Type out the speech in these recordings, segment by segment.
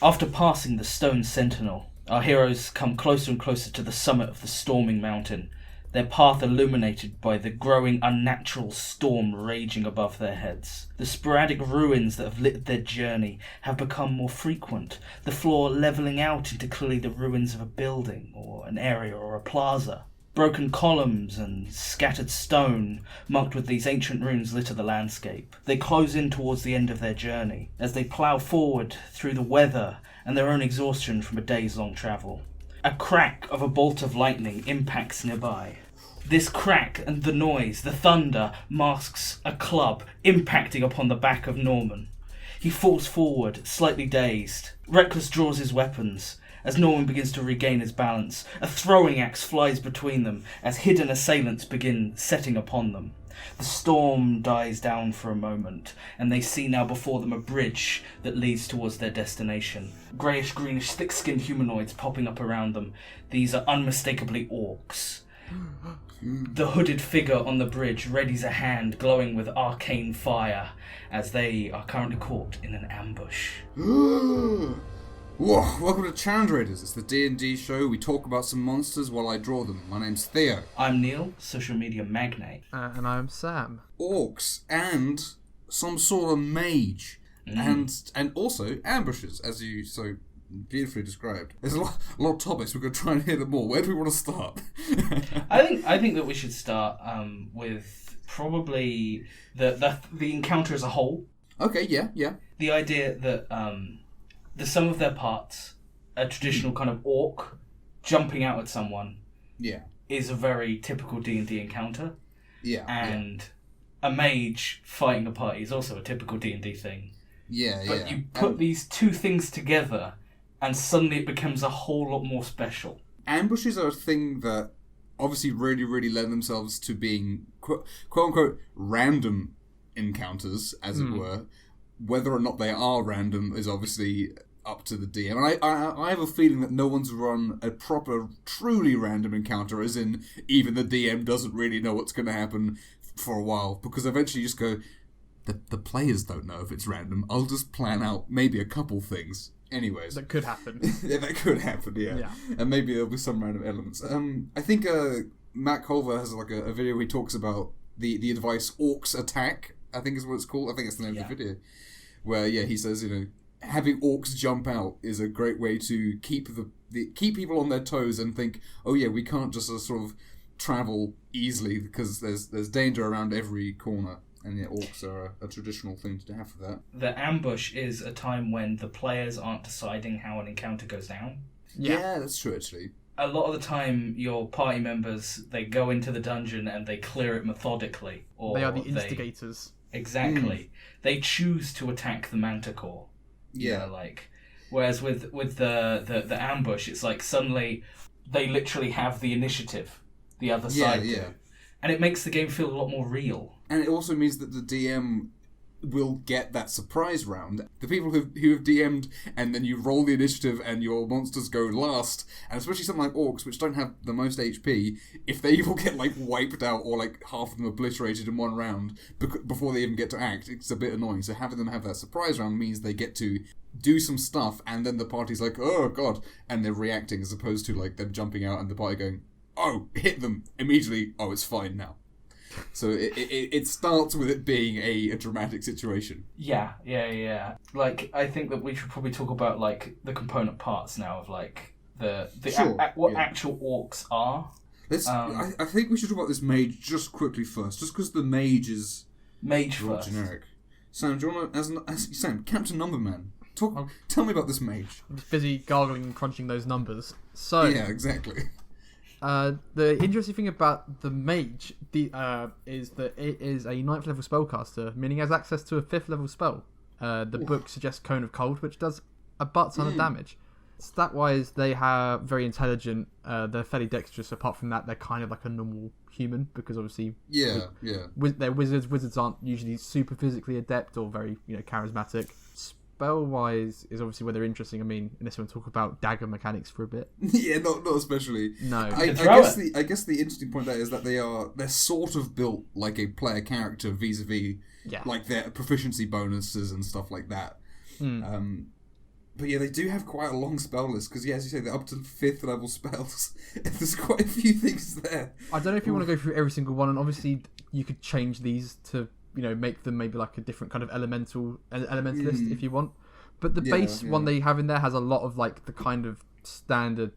After passing the stone sentinel, our heroes come closer and closer to the summit of the storming mountain, their path illuminated by the growing unnatural storm raging above their heads. The sporadic ruins that have lit their journey have become more frequent, the floor levelling out into clearly the ruins of a building or an area or a plaza. Broken columns and scattered stone marked with these ancient runes litter the landscape. They close in towards the end of their journey as they plough forward through the weather and their own exhaustion from a day's long travel. A crack of a bolt of lightning impacts nearby. This crack and the noise, the thunder, masks a club impacting upon the back of Norman. He falls forward, slightly dazed. Reckless draws his weapons. As Norman begins to regain his balance, a throwing axe flies between them as hidden assailants begin setting upon them. The storm dies down for a moment, and they see now before them a bridge that leads towards their destination. Greyish-greenish, thick-skinned humanoids popping up around them. These are unmistakably orcs. The hooded figure on the bridge readies a hand glowing with arcane fire as they are currently caught in an ambush. Whoa, welcome to Challenge Raiders. It's the D&D show. We talk about some monsters while I draw them. My name's Theo. I'm Neil, social media magnate. And I'm Sam. Orcs and some sort of mage. And also ambushes, as you so beautifully described. There's a lot of topics. We're going to try and hit them all. Where do we want to start? I think that we should start with probably the encounter as a whole. Okay, yeah. The idea that the sum of their parts, a traditional kind of orc jumping out at someone, is a very typical D&D encounter. Yeah. And a mage fighting a party is also a typical D&D thing. But you put these two things together, and suddenly it becomes a whole lot more special. Ambushes are a thing that obviously really, really lend themselves to being quote-unquote random encounters, as it were. Whether or not they are random is obviously up to the DM. And I have a feeling that no one's run a proper, truly random encounter, as in even the DM doesn't really know what's going to happen for a while, because eventually you just go, the players don't know if it's random. I'll just plan out maybe a couple things. Anyways. That could happen. Yeah, that could happen, yeah. And maybe there'll be some random elements. I think Matt Culver has a video where he talks about the advice Orcs Attack, I think is what it's called. I think it's the name of the video. Where, he says, having orcs jump out is a great way to keep keep people on their toes and think, oh yeah, we can't just sort of travel easily because there's danger around every corner. And orcs are a traditional thing to have for that. The ambush is a time when the players aren't deciding how an encounter goes down. Yeah, that's true, actually. A lot of the time, your party members, they go into the dungeon and they clear it methodically. Or they are the instigators. Exactly. They choose to attack the manticore. Yeah. Whereas with the ambush, it's like suddenly they literally have the initiative. The other side do. And it makes the game feel a lot more real. And it also means that the DM will get that surprise round. The people who have DM'd and then you roll the initiative and your monsters go last, and especially something like orcs, which don't have the most HP, if they all get wiped out or half of them obliterated in one round before they even get to act, it's a bit annoying. So having them have that surprise round means they get to do some stuff, and then the party's like, oh god, and they're reacting, as opposed to them jumping out and the party going, oh, hit them immediately, oh, it's fine now. So it starts with it being a dramatic situation. Yeah. I think that we should probably talk about the component parts now of what actual orcs are. I think we should talk about this mage just quickly first, just because the mage is first. Generic. Sam, do you want to, as Sam, Captain Numberman, tell me about this mage. I'm just busy gargling and crunching those numbers. So yeah, exactly. The interesting thing about the mage is that it is a 9th level spellcaster, meaning it has access to a 5th level spell. The book suggests Cone of Cold, which does a butt ton of damage. Stat-wise, they are very intelligent. They're fairly dexterous. Apart from that, they're kind of like a normal human, because obviously they're wizards. Wizards aren't usually super physically adept or very charismatic. Spell-wise is obviously where they're interesting. I mean, unless you want to talk about dagger mechanics for a bit. Yeah, not especially. No. I guess the interesting point there is that they're sort of built like a player character vis-a-vis their proficiency bonuses and stuff like that. But yeah, they do have quite a long spell list, because as you say, they're up to 5th level spells. There's quite a few things there. I don't know if you want to go through every single one, and obviously you could change these to, make them maybe like a different kind of elementalist if you want. But the base one they have in there has a lot of like the kind of standard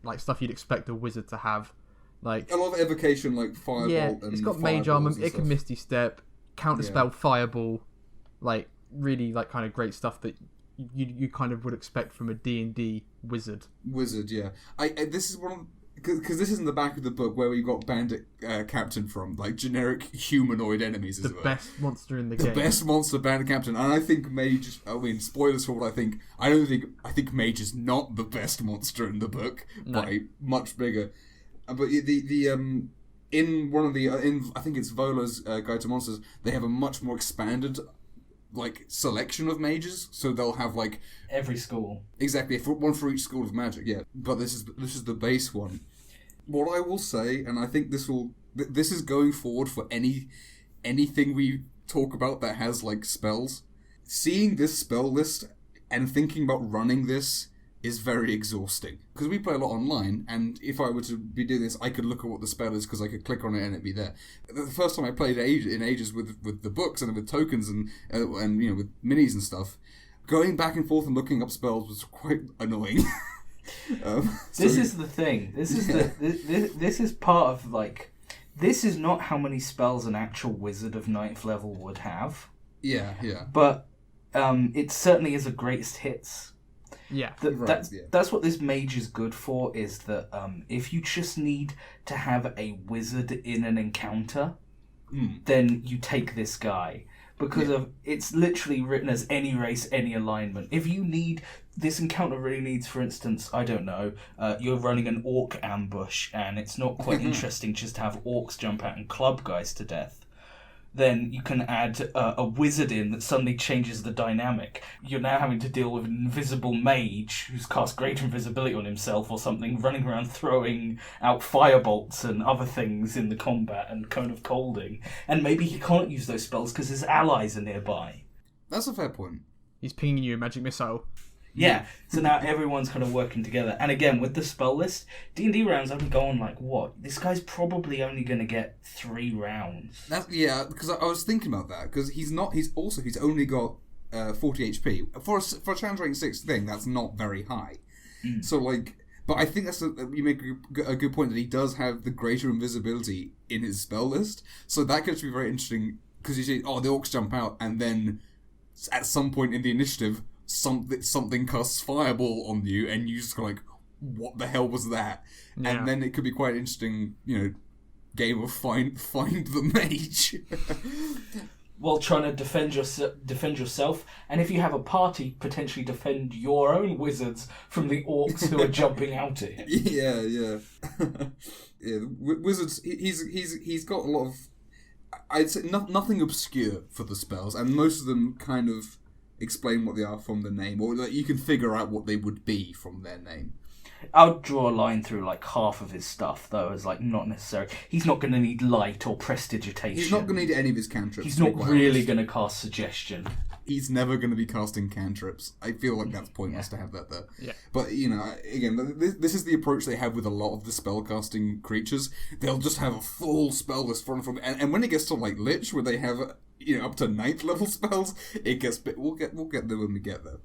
like stuff you'd expect a wizard to have. Like a lot of evocation, like Firebolt and it's got Mage Armor, it can Misty Step, Counterspell, Fireball, like really like kind of great stuff that you kind of would expect from a D&D wizard. Yeah. This is one of... Because this is in the back of the book where we got Bandit Captain from, like generic humanoid enemies, as it were. The best monster in the game. The best monster, Bandit Captain. And I think Mage... I mean, spoilers for what I think. I think Mage is not the best monster in the book. No. By much bigger. But in one of the... I think it's Vola's Guide to Monsters, they have a much more expanded... like selection of mages, so they'll have like every school, exactly one for each school of magic. Yeah, but this is the base one. What I will say, and I think this is going forward for anything we talk about that has like spells. Seeing this spell list and thinking about running this is very exhausting, because we play a lot online, and if I were to be doing this, I could look at what the spell is because I could click on it and it'd be there. The first time I played in ages with the books and with tokens and with minis and stuff, going back and forth and looking up spells was quite annoying. This is the thing. This is this is part of like, this is not how many spells an actual wizard of 9th level would have. Yeah. But it certainly is a greatest hits. Yeah, that's what this mage is good for, is that if you just need to have a wizard in an encounter, then you take this guy. Because it's literally written as any race, any alignment. If you need, this encounter really needs, for instance, I don't know, you're running an orc ambush and it's not quite interesting just to have orcs jump out and club guys to death. Then you can add a wizard in that suddenly changes the dynamic. You're now having to deal with an invisible mage who's cast greater invisibility on himself or something, running around throwing out firebolts and other things in the combat and Cone of Colding. And maybe he can't use those spells because his allies are nearby. That's a fair point. He's pinging you a magic missile. Yeah, so now everyone's kind of working together. And again, with the spell list, D&D rounds only go on like, what? This guy's probably only going to get 3 rounds. Because I was thinking about that, because he's only got 40 HP. For a challenge rank 6 thing, that's not very high. So, like... But I think you make a good point that he does have the greater invisibility in his spell list. So that gets to be very interesting, because you see, the orcs jump out, and then at some point in the initiative... something casts fireball on you, and you just go like, what the hell was that? Yeah. And then it could be quite an interesting, game of find the mage. While trying to defend yourself, and if you have a party, potentially defend your own wizards from the orcs who are jumping out at him. Yeah. Wizards. He's got a lot of, I'd say, nothing obscure for the spells, and most of them kind of explain what they are from the name, or that you can figure out what they would be from their name. I'll draw a line through like half of his stuff, though, as like not necessary. He's not going to need light or prestidigitation. He's not going to need any of his cantrips. He's not really going to cast suggestion. He's never going to be casting cantrips. I feel like that's pointless to have that there. Yeah. But, again, this is the approach they have with a lot of the spellcasting creatures. They'll just have a full spell list from and when it gets to like Lich, where they have up to 9th level spells, it gets we'll get there when we get there.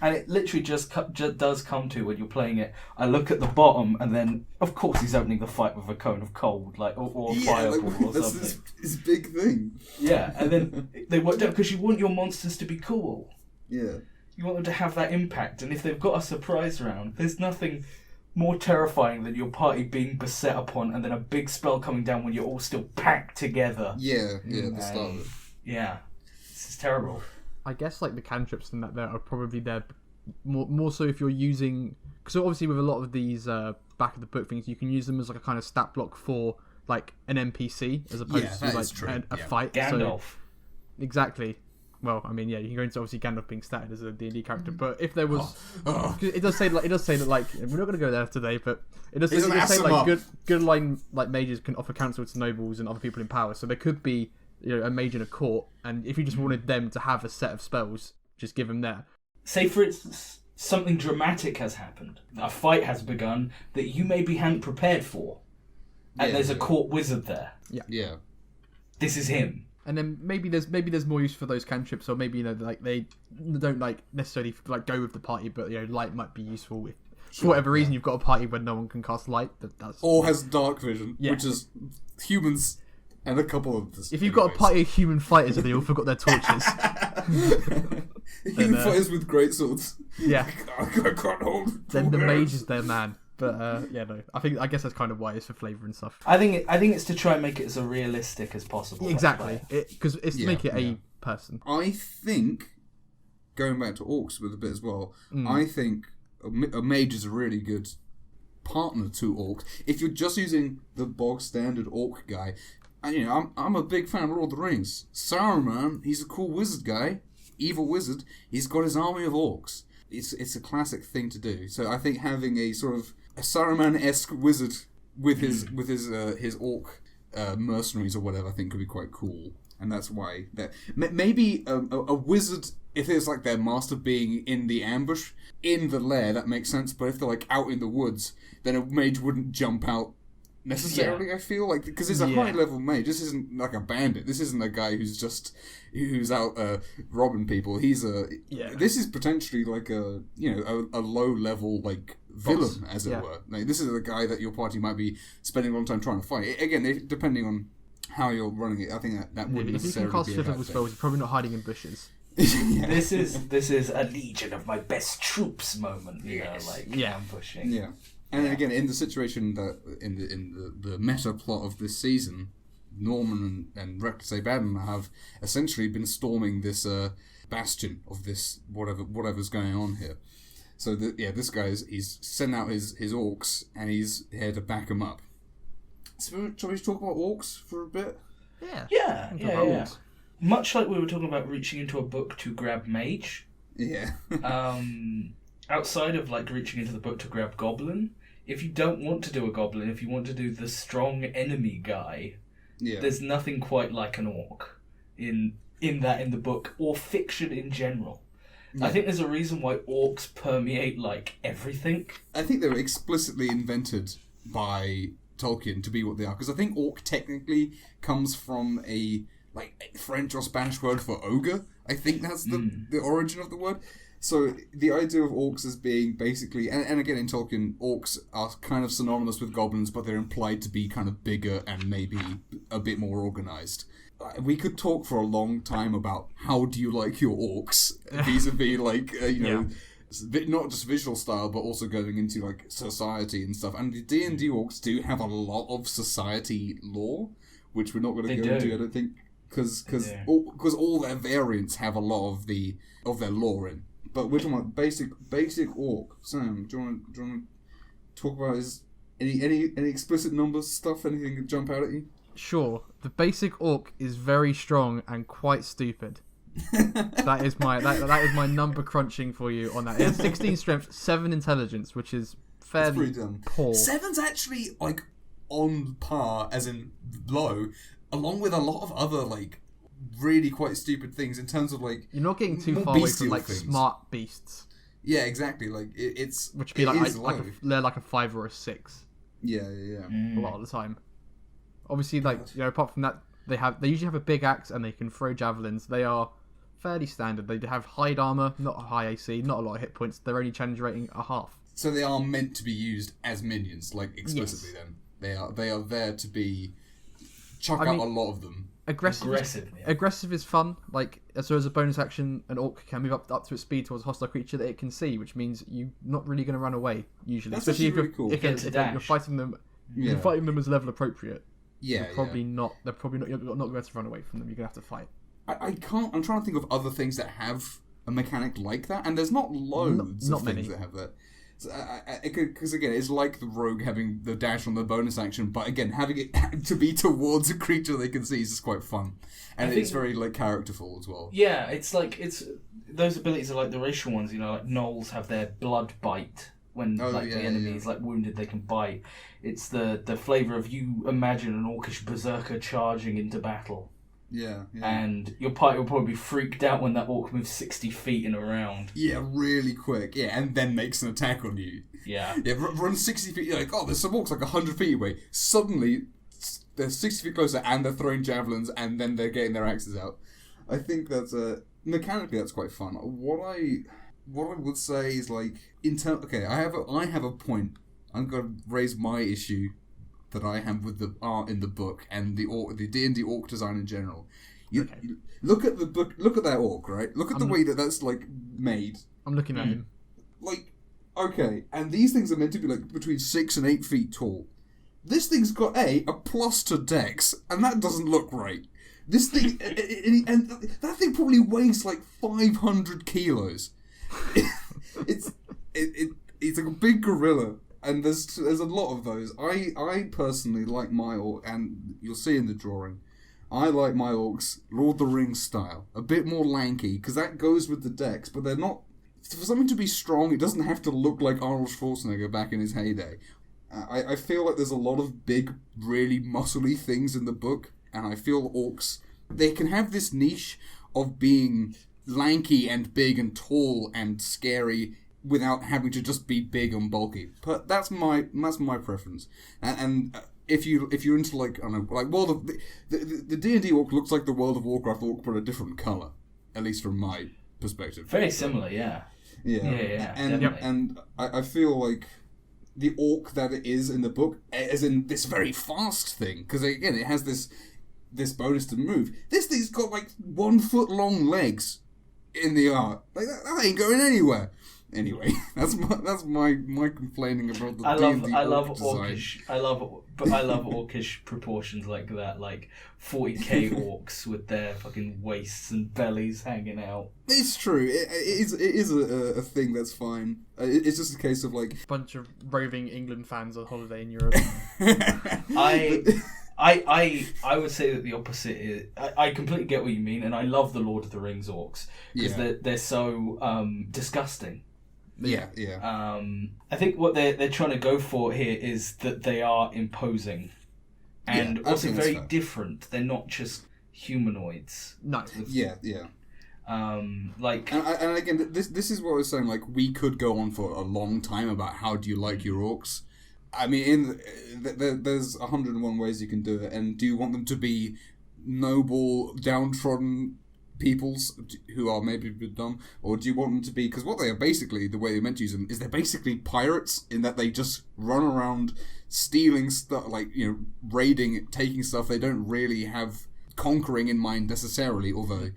And it literally just does come to, when you're playing it, I look at the bottom, and then of course he's opening the fight with a Cone of Cold, like or a fireball or that's something. His big thing. Yeah, and then they worked out, because you want your monsters to be cool. Yeah. You want them to have that impact, and if they've got a surprise round, there's nothing more terrifying than your party being beset upon and then a big spell coming down when you're all still packed together. Yeah, the start of it. Yeah, this is terrible. I guess like the cantrips and that there are probably there more so if you're using, because obviously with a lot of these back of the book things, you can use them as like a kind of stat block for like an NPC as opposed to like a fight. Gandalf. So, exactly. Well, I mean, yeah, you can go into obviously Gandalf being statted as a D&D character, but if there was, it does say that like we're not going to go there today, but it does say like good line like mages can offer counsel to nobles and other people in power, so there could be a mage in a court, and if you just wanted them to have a set of spells, just give them there. say for instance, something dramatic has happened. A fight has begun that you maybe hadn't prepared for. And there's a court wizard there. Yeah. This is him. And then maybe there's more use for those cantrips, or maybe like they don't like necessarily like go with the party, but light might be useful if for whatever reason you've got a party where no one can cast light. That's or has dark vision, which is humans and a couple of this. If you've got a party of human fighters and they all forgot their torches, human fighters with great swords. Yeah, I can't hold. Then the mage is their man. But no, I guess that's kind of why it's for flavour and stuff. I think it's to try and make it as realistic as possible. Exactly, because it's to make it a person. I think, going back to orcs with a bit as well, I think a mage is a really good partner to orcs. If you're just using the bog standard orc guy, and I'm a big fan of Lord of the Rings. Saruman, he's a cool wizard guy, evil wizard. He's got his army of orcs. It's a classic thing to do. So I think having a sort of a Saruman-esque wizard with his orc mercenaries or whatever, I think could be quite cool. And that's why that maybe a wizard, if it's like their master being in the ambush in the lair, that makes sense. But if they're like out in the woods, then a mage wouldn't jump out necessarily. I feel like because it's a high level mage. This isn't like a bandit. This isn't a guy who's out robbing people. This is potentially like a low level like villain, as it were. Like, this is a guy that your party might be spending a long time trying to fight. Again, depending on how you're running it, I think that wouldn't necessarily be a bad thing. If you can cast 5th level spells, you're probably not hiding in bushes. This is a legion of my best troops moment. Ambushing. Yeah. And again, in the situation that in the meta plot of this season, Norman and Reckless Abaddon have essentially been storming this bastion of this whatever's going on here. So this guy he's sent out his orcs and he's here to back them up. So shall we talk about orcs for a bit? Yeah. Much like we were talking about reaching into a book to grab mage. Yeah. Outside of like reaching into the book to grab goblin, if you don't want to do a goblin, if you want to do the strong enemy guy, there's nothing quite like an orc in the book or fiction in general. I think there's a reason why orcs permeate like everything. I think they were explicitly invented by Tolkien to be what they are, because I think orc technically comes from a French or Spanish word for ogre. I think that's the origin of the word. So the idea of orcs as being basically, and again in Tolkien, orcs are kind of synonymous with goblins, but they're implied to be kind of bigger and maybe a bit more organised. We could talk for a long time about how do you like your orcs vis-a-vis not just visual style, but also going into like society and stuff. And the D&D orcs do have a lot of society lore, which we're not going to go into, I don't think, because all their variants have a lot of their lore in. But we're talking about basic orc. Sam, do you want to talk about any explicit numbers stuff? Anything that jump out at you? Sure. The basic orc is very strong and quite stupid. that is my number crunching for you on that. It has 16 strength, 7 intelligence, which is fairly poor. 7's actually like on par, as in low, along with a lot of other like really quite stupid things in terms of like you're not getting too far away from like things. Smart beasts. Yeah, exactly. Like it's which would be like a 5 or a 6. Yeah. A lot of the time. Obviously, apart from that, they usually have a big axe and they can throw javelins. They are fairly standard. They have hide armor, not high AC, not a lot of hit points. Their only challenge rating a half. So they are meant to be used as minions, like explicitly. Yes. Then they are there to be out a lot of them. Aggressive is fun. Like so, as a bonus action, an orc can move up to its speed towards a hostile creature that it can see, which means you're not really going to run away usually. That's especially really cool. If you're fighting them, you're fighting them as level appropriate. Yeah, probably not. They're probably not. You're not going to run away from them. You're going to have to fight. I can't. I'm trying to think of other things that have a mechanic like that, and there's not loads of things that have that. Because again, it's like the rogue having the dash on the bonus action, but again, having it to be towards a creature they can see is just quite fun, and it's very like characterful as well. Yeah, it's those abilities are like the racial ones. Like gnolls have their blood bite. When the enemy is wounded, they can bite. It's the flavour of you imagine an orcish berserker charging into battle. Yeah, yeah. And your party will probably be freaked out when that orc moves 60 feet in a round. Yeah, really quick. Yeah, and then makes an attack on you. Yeah. Yeah, run 60 feet. You're like, oh, there's some orcs like 100 feet away. Suddenly, they're 60 feet closer, and they're throwing javelins, and then they're getting their axes out. I think that's mechanically that's quite fun. What I would say is like okay, I have a point. I'm gonna raise my issue that I have with the art in the book and the D&D orc design in general. You look at the book. Look at that orc, right? Look at the way that's like made. I'm looking at him. Like, okay, and these things are meant to be like between 6 and 8 feet tall. This thing's got a plus to dex, and that doesn't look right. This thing, and that thing probably weighs like 500 kilos. It's like a big gorilla, and there's a lot of those. I personally like my orc, and you'll see in the drawing, I like my orcs Lord of the Rings style, a bit more lanky, because that goes with the dex, but they're not. For something to be strong, it doesn't have to look like Arnold Schwarzenegger back in his heyday. I feel like there's a lot of big, really muscly things in the book, and I feel orcs, they can have this niche of being lanky and big and tall and scary without having to just be big and bulky. But that's my preference. And if you're into like, I don't know, like World of the D&D orc looks like the World of Warcraft orc but a different colour, at least from my perspective. Very similar, yeah. Yeah. Definitely. And I feel like the orc that it is in the book, as in this very fast thing, because again it has this bonus to move. This thing's got like 1 foot long legs in the art. Like that ain't going anywhere. Anyway, that's my complaining about the D&D I love design. I love orcish proportions like that, like 40k orcs with their fucking waists and bellies hanging out. It's true. It is a thing that's fine. It's just a case of like Bunch of roving England fans on holiday in Europe. I would say that the opposite is. I completely get what you mean, and I love the Lord of the Rings orcs because they're so disgusting. Yeah. I think what they're trying to go for here is that they are imposing, and also very different. They're not just humanoids. No. Yeah. Like, and again, this is what I was saying. Like, we could go on for a long time about how do you like your orcs. I mean, there's 101 ways you can do it, and do you want them to be noble, downtrodden peoples who are maybe a bit dumb, or do you want them to be, because what they are basically, the way they meant to use them, is they're basically pirates in that they just run around stealing stuff, like, you know, raiding, taking stuff. They don't really have conquering in mind necessarily, although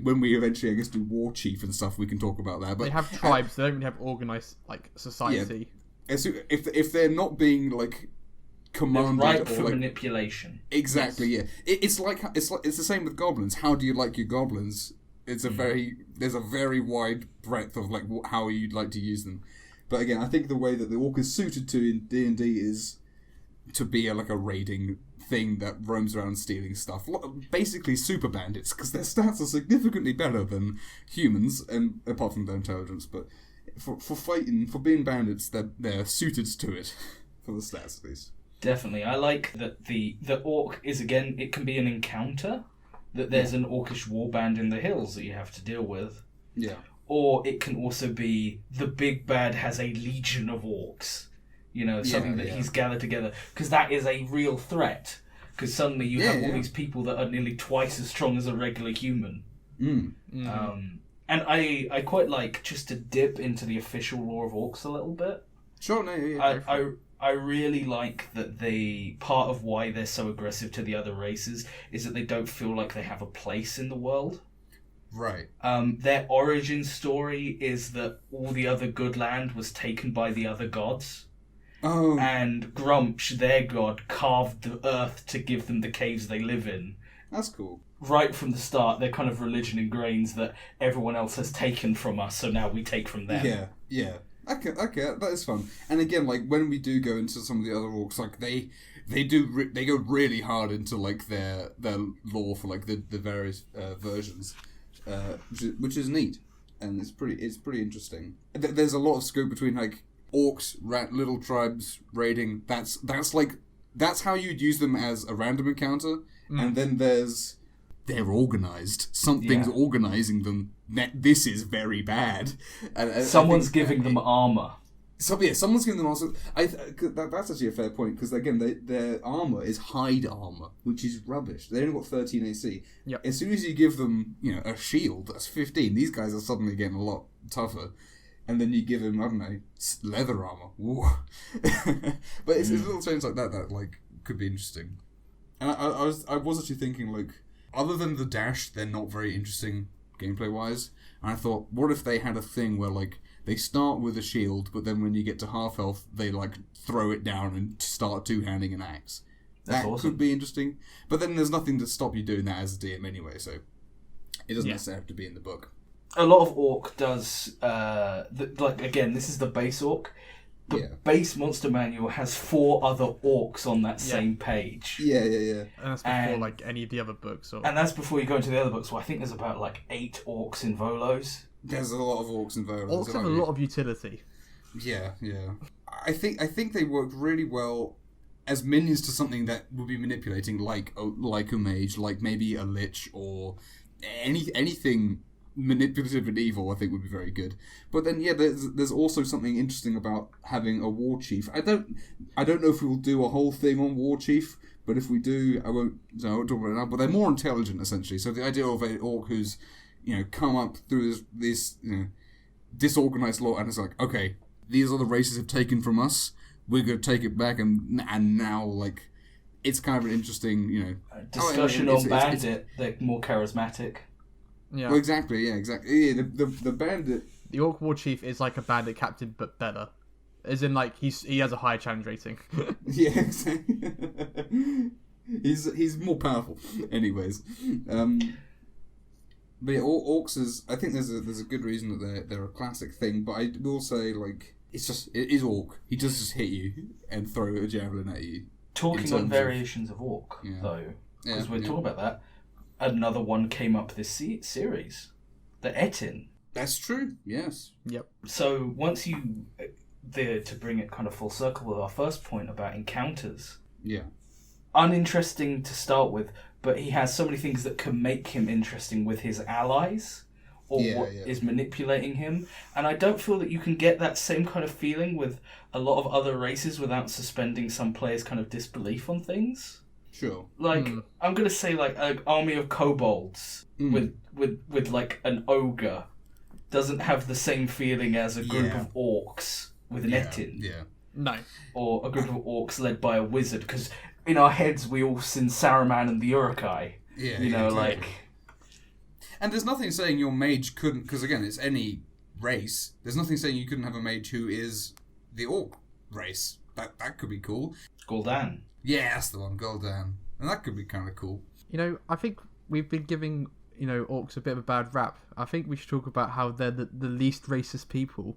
when we eventually, I guess, do war chief and stuff, we can talk about that. But they have tribes. They don't really have organised like society. Yeah. If they're not being like commanded ripe or for like manipulation. Exactly, yes. Yeah. It's the same with goblins. How do you like your goblins? There's a very wide breadth of like how you'd like to use them. But again, I think the way that the orc is suited to in D&D is to be like a raiding thing that roams around stealing stuff. Basically super bandits, because their stats are significantly better than humans, and apart from their intelligence. But for fighting, for being bandits, they're suited to it for the stats at least. Definitely. I like that the orc is, again, it can be an encounter, that there's an orcish warband in the hills that you have to deal with. Yeah. Or it can also be the big bad has a legion of orcs. You know, something that he's gathered together. Because that is a real threat. Because suddenly you have all these people that are nearly twice as strong as a regular human. And I quite like just to dip into the official lore of orcs a little bit. Sure, no, yeah. I really like that part of why they're so aggressive to the other races is that they don't feel like they have a place in the world. Right. Their origin story is that all the other good land was taken by the other gods. Oh. And Grumpsh, their god, carved the earth to give them the caves they live in. That's cool. Right from the start, their kind of religion ingrains that everyone else has taken from us, so now we take from them. Yeah. Okay, that is fun. And again, like when we do go into some of the other orcs, like they go really hard into like their lore for like the various versions, which is neat, and it's pretty interesting. There's a lot of scope between like orcs, little tribes raiding. That's how you'd use them as a random encounter, and then there's they're organized. Something's organizing them. This is very bad. And Someone's giving them armor. Someone's giving them also. That's actually a fair point, because again, their armor is hide armor, which is rubbish. They only got 13 AC. Yep. As soon as you give them, a shield that's 15, these guys are suddenly getting a lot tougher. And then you give them, I don't know, leather armor. But it's little changes like that like could be interesting. And I was actually thinking, like, other than the dash, they're not very interesting gameplay wise. And I thought, what if they had a thing where, like, they start with a shield, but then when you get to half health, they, like, throw it down and start two-handing an axe. That's that awesome. could be interesting. But then there's nothing to stop you doing that as a DM anyway, so it doesn't necessarily have to be in the book. A lot of Orc does, again, this is the base Orc. The base monster manual has 4 other Orcs on that same page. Yeah. And that's before, like, any of the other books. And that's before you go into the other books, where I think there's about, like, 8 Orcs in Volos. There's a lot of Orcs in Volos. Orcs have a lot of utility. Yeah. I think they work really well as minions to something that would be manipulating, like a mage, like maybe a lich, or anything manipulative and evil. I think would be very good. But then there's also something interesting about having a war chief. I don't know if we'll do a whole thing on war chief, but if we do, I won't talk about it now. But they're more intelligent, essentially. So the idea of an orc who's come up through this disorganized law, and it's like, okay, these other races have taken from us, we're going to take it back, and now, like, it's kind of an interesting, discussion on Bandit. They're more charismatic. Yeah. Well, exactly. Yeah, exactly. Yeah, the Bandit. The Orc War Chief is like a Bandit captain, but better. As in, like, he has a higher challenge rating. Yeah, exactly. He's more powerful. Anyways, but yeah, Orcs is. I think there's a good reason that they're a classic thing. But I will say, like, it is Orc. He does just hit you and throw a javelin at you. Talking on variations of Orc, though, because we're talking about that. Another one came up this series, the Etin. That's true. Yes. Yep. So once you, to bring it kind of full circle with our first point about encounters. Yeah. Uninteresting to start with, but he has so many things that can make him interesting with his allies, or what is manipulating him. And I don't feel that you can get that same kind of feeling with a lot of other races without suspending some players' kind of disbelief on things. Sure. Like, I'm going to say, like, an army of kobolds with like, an ogre doesn't have the same feeling as a group of orcs with an Etin. Yeah. No. Or a group of orcs led by a wizard, because in our heads we all seen Saruman and the Uruk-hai. Yeah, like... And there's nothing saying your mage couldn't, because again, it's any race, there's nothing saying you couldn't have a mage who is the orc race. That could be cool. Gul'dan. Yeah, that's the one, Gul'dan. And that could be kind of cool. I think we've been giving, orcs a bit of a bad rap. I think we should talk about how they're the least racist people.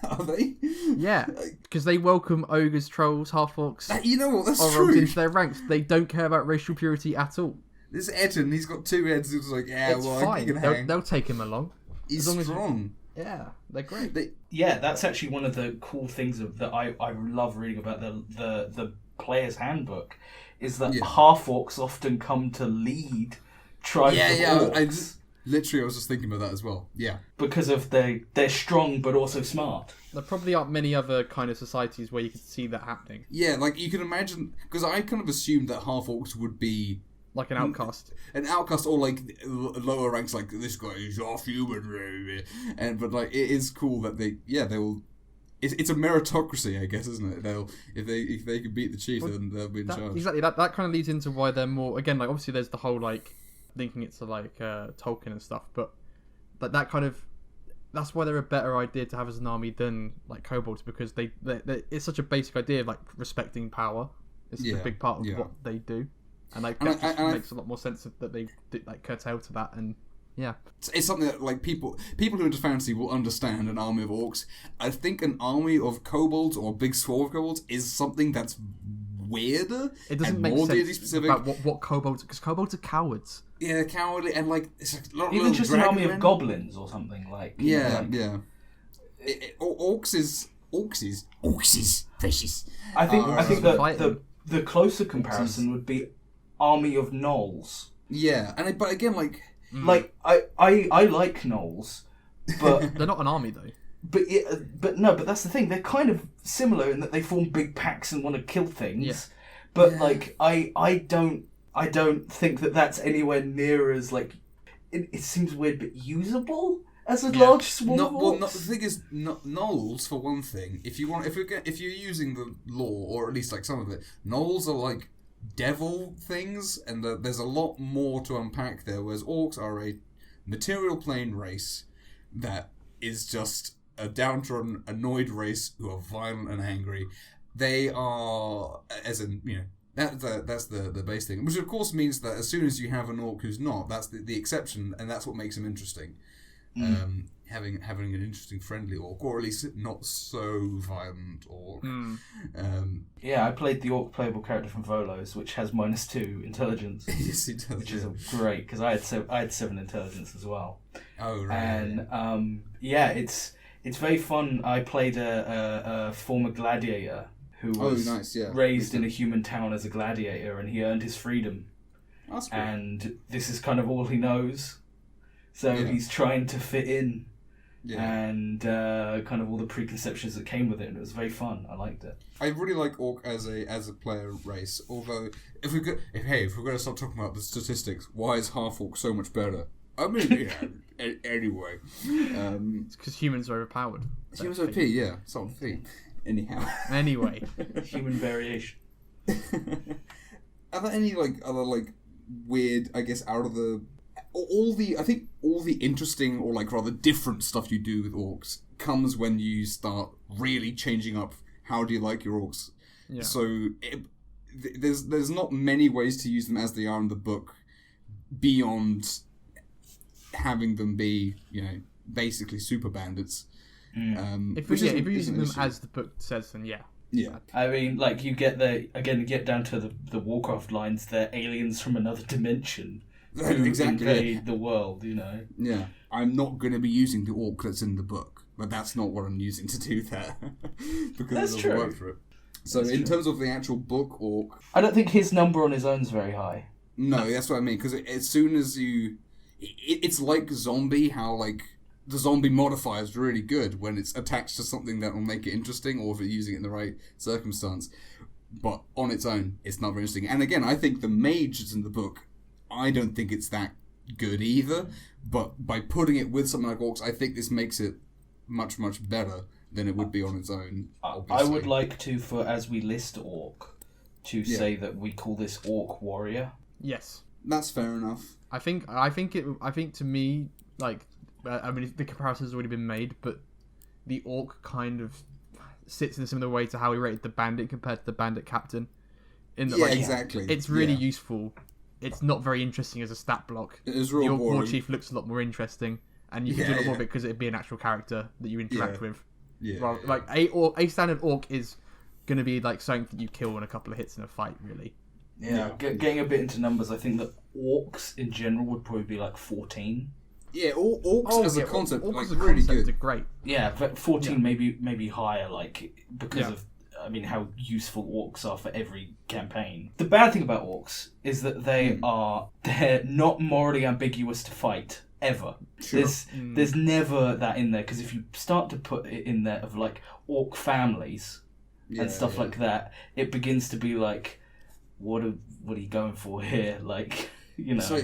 Are they? Yeah, because they welcome ogres, trolls, half-orcs, you know what, that's or true. into their ranks. They don't care about racial purity at all. This Etin, he's got 2 heads, it's like, It's fine. They'll take him along. He's strong. Yeah, they're great. That's actually one of the cool things that I love reading about the player's handbook, is that half-orcs often come to lead tribes of orcs. I was just thinking about that as well. Yeah. Because of they're strong but also smart. There probably aren't many other kind of societies where you could see that happening. Yeah, like you can imagine, because I kind of assumed that half-orcs would be like an outcast. An outcast, or like lower ranks, like this guy is half human, but like it is cool that they will. It's a meritocracy, I guess, isn't it? If they can beat the chief, then they'll be in charge. Exactly. That kind of leads into why they're more, again, like obviously there's the whole like linking it to like Tolkien and stuff, but that kind of, that's why they're a better idea to have as an army than like kobolds, because they it's such a basic idea of like respecting power. It's a big part of what they do, and like that just makes a lot more sense that they like curtail to that. And yeah, it's something that like people who are into fantasy will understand. An army of orcs. I think an army of kobolds or a big swarm of kobolds is something that's weirder. It doesn't and make more sense specific about what kobolds, because kobolds are cowards. Yeah, they're cowardly, and like it's like even just an army of goblins or something like. Yeah. Orcs is precious. I think that the closer comparison would be army of gnolls. Yeah, but again, like Like I like gnolls, but They're not an army though. but that's the thing. They're kind of similar in that they form big packs and want to kill things. Yeah. But Yeah. like I don't think that that's anywhere near as like it seems weird but usable as a large swarm of orcs. The thing is, gnolls for one thing. If you're using the lore, or at least like some of it, gnolls are like devil things, and there's a lot more to unpack there. Whereas orcs are a material plane race that is just a downtrodden, annoyed race who are violent and angry. They are, as in, you know, that's the base thing, which of course means that as soon as you have an orc who's not, that's the exception, and that's what makes him interesting. Having an interesting friendly orc, or at least not so violent orc. Yeah, I played the orc playable character from Volos, which has -2 intelligence. Yes, he does. Which is great because I had 7 intelligence as well. Oh right. And it's very fun. I played a former gladiator who was nice, yeah. raised in a human town as a gladiator, and he earned his freedom. That's cool. And this is kind of all he knows. So he's trying to fit in, and kind of all the preconceptions that came with it, and it was very fun. I liked it. I really like orc as a player race. Although, if we're going to start talking about the statistics, why is half orc so much better? I mean, anyway, It's because humans are overpowered. humans OP, yeah, sort of thing. Anyhow, Anyway, Human variation. are there any other weird, I guess, out of the all the interesting or rather different stuff you do with orcs comes when you start really changing up how do you like your orcs. Yeah. So there's not many ways to use them as they are in the book beyond having them be, you know, basically super bandits. if we're using them as the book says, then yeah. Yeah. I mean, you get get down to the Warcraft lines. They're aliens from another dimension who invade the world. You know. Yeah. I'm not going to be using the orc that's in the book, but that's not what I'm using to do that because That's it doesn't true. work for it. So in terms of the actual book orc, I don't think his number on his own is very high. no, that's what I mean. Because as soon as it's like zombie. How the zombie modifier is really good when it's attached to something that will make it interesting, or if you're using it in the right circumstance. But on its own, it's not very interesting. And again, I think the mage that's in the book, I don't think it's that good either. But by putting it with something like orcs, I think this makes it much, much better than it would be on its own. I would like to, as we list orc, to say that we call this orc warrior. Yes. That's fair enough. I think to me, I mean, the comparison's already been made, but the orc kind of sits in a similar way to how we rated the bandit compared to the bandit captain. In that, exactly. It's really useful. It's not very interesting as a stat block. It is real the boring. War Chief looks a lot more interesting, and you can do a lot more of it because it'd be an actual character that you interact with. Yeah. A standard orc is going to be something that you kill in a couple of hits in a fight, really. Yeah. Getting a bit into numbers, I think that orcs in general would probably be 14. Yeah, orcs as a concept, orcs as a really concept good. are great. Yeah, but 14 maybe higher, because of how useful orcs are for every campaign. The bad thing about orcs is that they're not morally ambiguous to fight ever. Sure. There's never that in there, because if you start to put it in there of orc families and stuff like that, it begins to be what are you going for here? You know. So,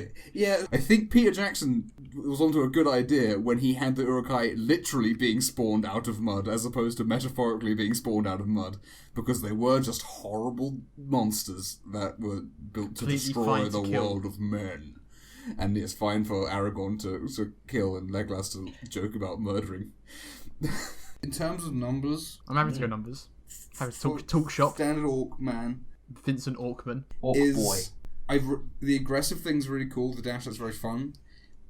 I think Peter Jackson was onto a good idea when he had the Uruk-hai literally being spawned out of mud as opposed to metaphorically being spawned out of mud, because they were just horrible monsters that were built to destroy the world of men. And it's fine for Aragorn to kill and Legolas to joke about murdering. In terms of numbers... I'm happy to go numbers. Happy to talk shop. Standard Orc man. Vincent Orkman. Orc boy. The aggressive thing's really cool. The dash, that's very fun.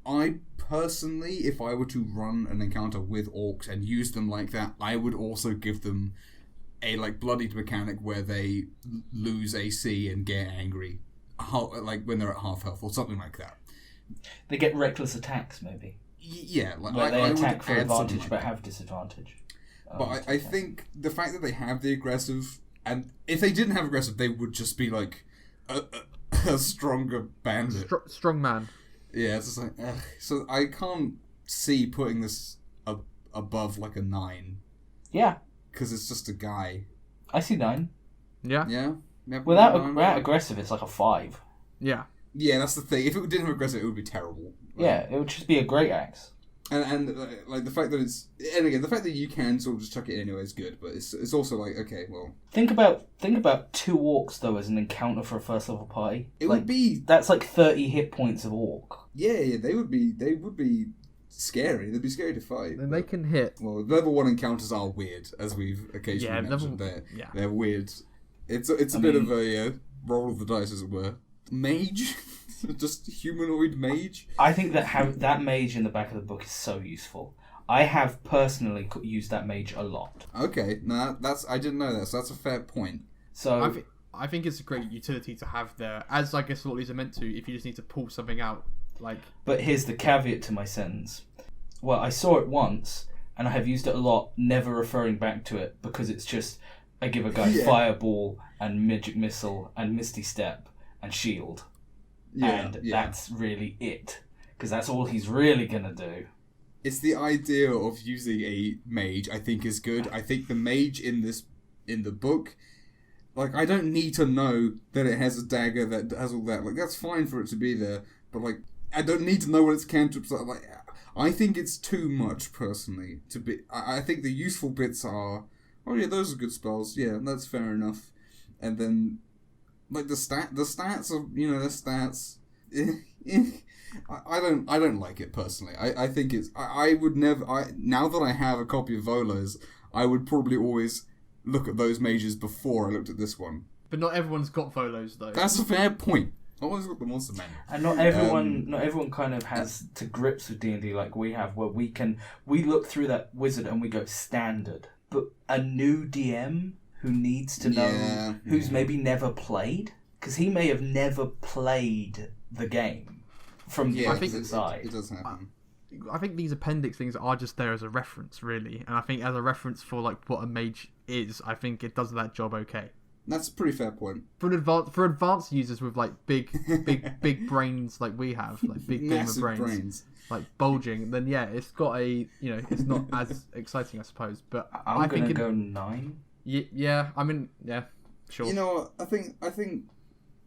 I personally, if I were to run an encounter with orcs and use them like that, I would also give them a bloodied mechanic where they lose AC and get angry, when they're at half health or something like that. They get reckless attacks, maybe. Yeah, where they attack for advantage but that. have disadvantage. But I think the fact that they have the aggressive, and if they didn't have aggressive, they would just be a stronger bandit. Strong man. Yeah, it's just like, ugh. So I can't see putting this above like a 9. Yeah, Because it's just a guy. I see 9. Yeah. Yeah? Without aggressive, it's like a 5. Yeah. Yeah, that's the thing. If it didn't have aggressive, it would be terrible. Yeah, it would just be a great axe. And like the fact that it's, and again, the fact that you can sort of just chuck it anyway is good, but it's also like, okay, well, Think about 2 orcs though as an encounter for a first level party. it Like, would be, that's like 30 hit points of orc. yeah, they would be scary. They'd be scary to fight. And they can hit. Well, level 1 encounters are weird, as we've occasionally mentioned. Yeah. They're weird. It's a bit of a roll of the dice, as it were. Mage, just humanoid mage. I think that mage in the back of the book is so useful. I have personally used that mage a lot. Okay, no, I didn't know that, so that's a fair point. So I think it's a great utility to have there, as I guess what these are meant to. If you just need to pull something out, like. But here's the caveat to my sentence. Well, I saw it once, and I have used it a lot, never referring back to it, because it's just, I give a guy Fireball, and Magic Missile, and Misty Step, and Shield. And that's really it. Because that's all he's really going to do. It's the idea of using a mage, I think, is good. I think the mage in the book, like, I don't need to know that it has a dagger that has all that. Like, that's fine for it to be there, but, like, I don't need to know what its cantrips are. Like, I think it's too much, personally, to be... I think the useful bits are, oh yeah, those are good spells, yeah, that's fair enough. And then, like, the stats are, the stats... I don't like it personally. I think it's I would never now that I have a copy of Volo's, I would probably always look at those mages before I looked at this one. But not everyone's got Volos though. That's a fair point. I always got the monster man. And not everyone kind of has to grips with D&D like we have, where we look through that wizard and we go standard. But a new DM who needs to know who's maybe never played, because he may have never played the game from the opposite side. It does happen. I think these appendix things are just there as a reference, really, and I think as a reference for like what a mage is, I think it does that job okay. That's a pretty fair point. For advanced users with like big brains like we have, like big gamer brains, like bulging, then yeah, it's got a it's not as exciting, I suppose. But I'm gonna go 9. Yeah, I mean, yeah, sure. You know what? I think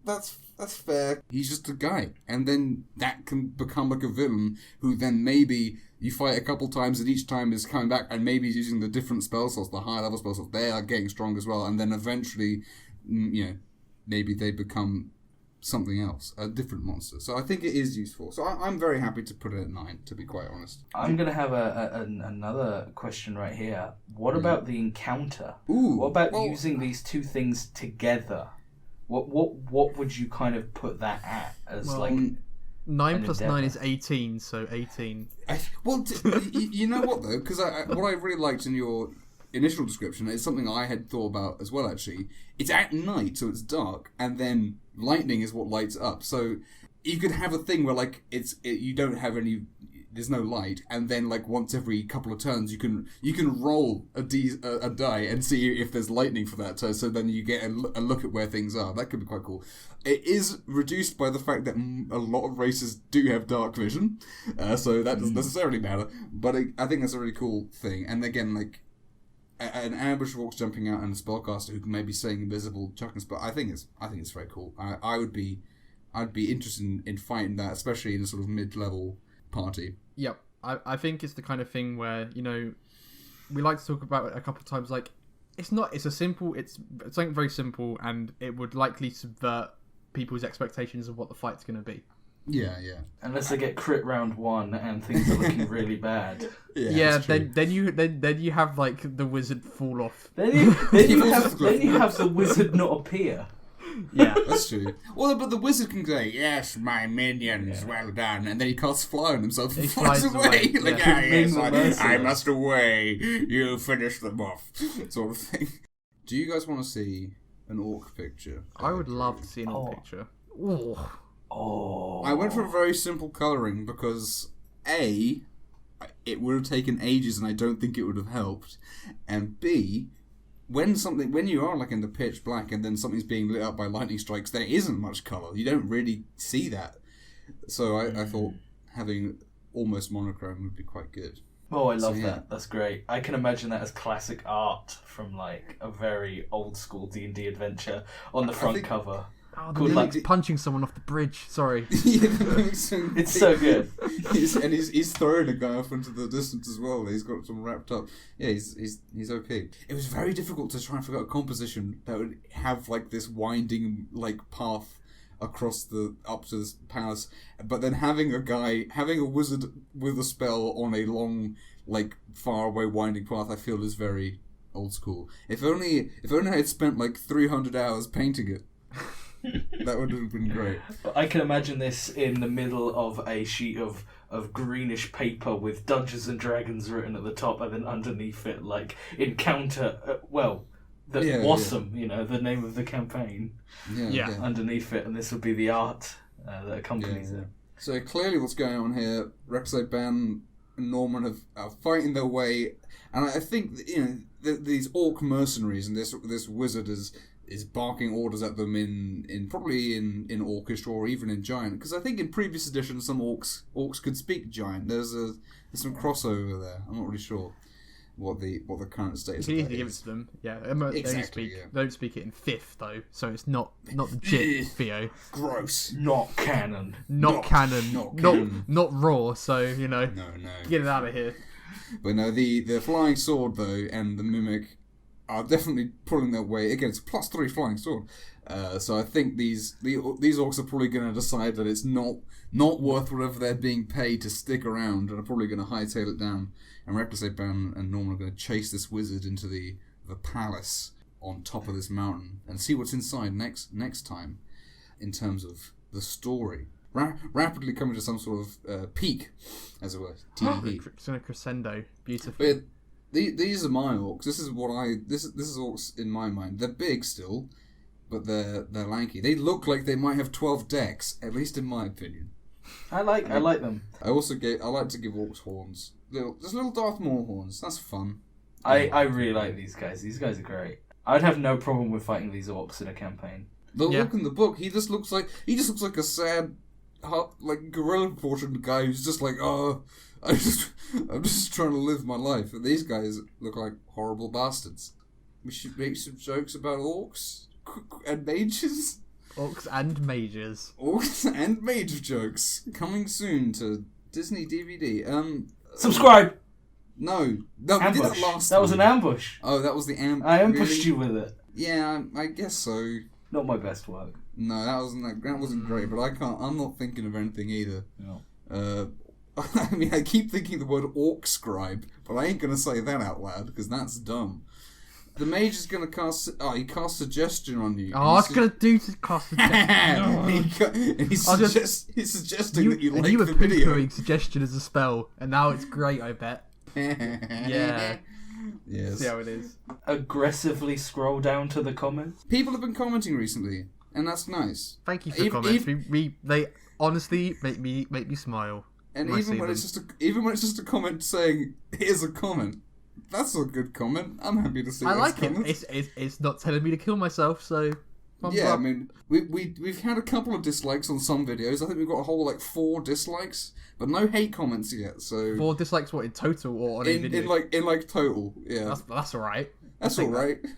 that's fair. He's just a guy, and then that can become like a villain who then maybe you fight a couple times, and each time is coming back, and maybe he's using the different spell slots, the higher level spell slots. They are getting strong as well, and then eventually, maybe they become something else, a different monster. So I think it is useful. So I'm very happy to put it at 9, to be quite honest. I'm going to have another question right here. What about the encounter? Ooh, what about using these two things together? What would you kind of put that at as 9 plus 9 is 18, so 18. You know what though? Because what I really liked in your initial description is something I had thought about as well. Actually, it's at night, so it's dark, and then lightning is what lights up. So you could have a thing where like you don't have any. There's no light, and then like once every couple of turns, you can roll a die and see if there's lightning for that turn. So then you get a look at where things are. That could be quite cool. It is reduced by the fact that a lot of races do have dark vision, so that doesn't necessarily matter. But I think that's a really cool thing. And again, like an ambush of orcs jumping out and a spellcaster who can maybe staying invisible, chucking spell. I think it's very cool. I'd be interested in fighting that, especially in a sort of mid-level party. Yep, I think it's the kind of thing where we like to talk about it a couple of times. Like, it's something very simple, and it would likely subvert people's expectations of what the fight's going to be. Yeah. Unless they get crit round 1 and things are looking really bad. Yeah, then you have like the wizard fall off. Then you have the wizard not appear. Yeah, that's true. Well, but the wizard can say, "Yes, my minions, well done," and then he casts fly on himself and flies away. Like, yes, I must away. You finish them off, sort of thing. Do you guys want to see an orc picture? I would love to see an orc picture. Oh. I went for a very simple colouring because A, it would have taken ages and I don't think it would have helped, and B, when you are like in the pitch black and then something's being lit up by lightning strikes, there isn't much colour. You don't really see that. So I thought having almost monochrome would be quite good. Oh, I love that. That's great. I can imagine that as classic art from like a very old school D&D adventure on the front cover. Oh, the mimic's punching someone off the bridge. Sorry. Yeah, the mimic's so It's so good. He's throwing a guy off into the distance as well. He's got some wrapped up. Yeah, he's OP. It was very difficult to try and figure out a composition that would have like this winding like path across up to this palace, but then having a wizard with a spell on a long, like far away winding path, I feel is very old school. If only I had spent like 300 hours painting it, that would have been great. I can imagine this in the middle of a sheet of greenish paper with Dungeons and Dragons written at the top, and then underneath it like encounter. Wassam, you know, the name of the campaign. Yeah. Underneath it, and this would be the art that accompanies it. So clearly, what's going on here? Rek'Sai Ban and Norman are fighting their way, and I think these orc mercenaries and this wizard is barking orders at them in probably in Orcish or even in Giant, because I think in previous editions some orcs could speak Giant. There's some crossover there. I'm not really sure what the current status. You of can easily give it to them. Yeah, exactly. They don't speak it in fifth though, so it's not legit, Theo. Gross. Not canon. Not canon. Not raw. So No. Get it out of here. But no, the flying sword though and the mimic are definitely pulling their weight. Again, it's a +3 flying sword. So I think these orcs are probably going to decide that it's not worth whatever they're being paid to stick around, and are probably going to hightail it down. And Rek'Sai Ban and Norman are going to chase this wizard into the palace on top of this mountain and see what's inside next time, in terms of the story. Rapidly coming to some sort of peak, as it were. It's in a crescendo. Beautiful. But these are my orcs. This is orcs in my mind. They're big still, but they're lanky. They look like they might have 12 decks, at least in my opinion. I like them. I like to give orcs horns. Little Darth Maul horns. That's fun. I really like these guys. These guys are great. I'd have no problem with fighting these orcs in a campaign. Look in the book. He just looks like a sad, like guerrilla proportioned guy who's just like, I'm just trying to live my life. And these guys look like horrible bastards. We should make some jokes about orcs and mages. Orcs and mages. Orcs and mage jokes coming soon to Disney DVD. Subscribe. No, ambush. We did that last That was time. an ambush. Oh, that was the ambush. I ambushed you with it. Yeah, I guess so. Not my best work. No, that wasn't great. But I'm not thinking of anything either. No. I mean, I keep thinking the word orc scribe, but I ain't gonna say that out loud because that's dumb. The mage is gonna cast. He casts suggestion on you. I was gonna do to cast suggestion. He's suggesting that you like you were the video. poo-pooing suggestion as a spell, and now it's great. I bet. Yeah. Yes. See how it is. Aggressively scroll down to the comments. People have been commenting recently, and that's nice. Thank you for comments. They honestly make me smile. And even when it's just a comment saying, "Here's a comment," that's a good comment. I'm happy to see. I like comments. it. It's not telling me to kill myself, so. Yeah, up. I mean, we've had a couple of dislikes on some videos. I think we've got a whole 4 dislikes, but no hate comments yet. So 4 dislikes, what, in total or on a video? in total? Yeah, That's all right. that's all right.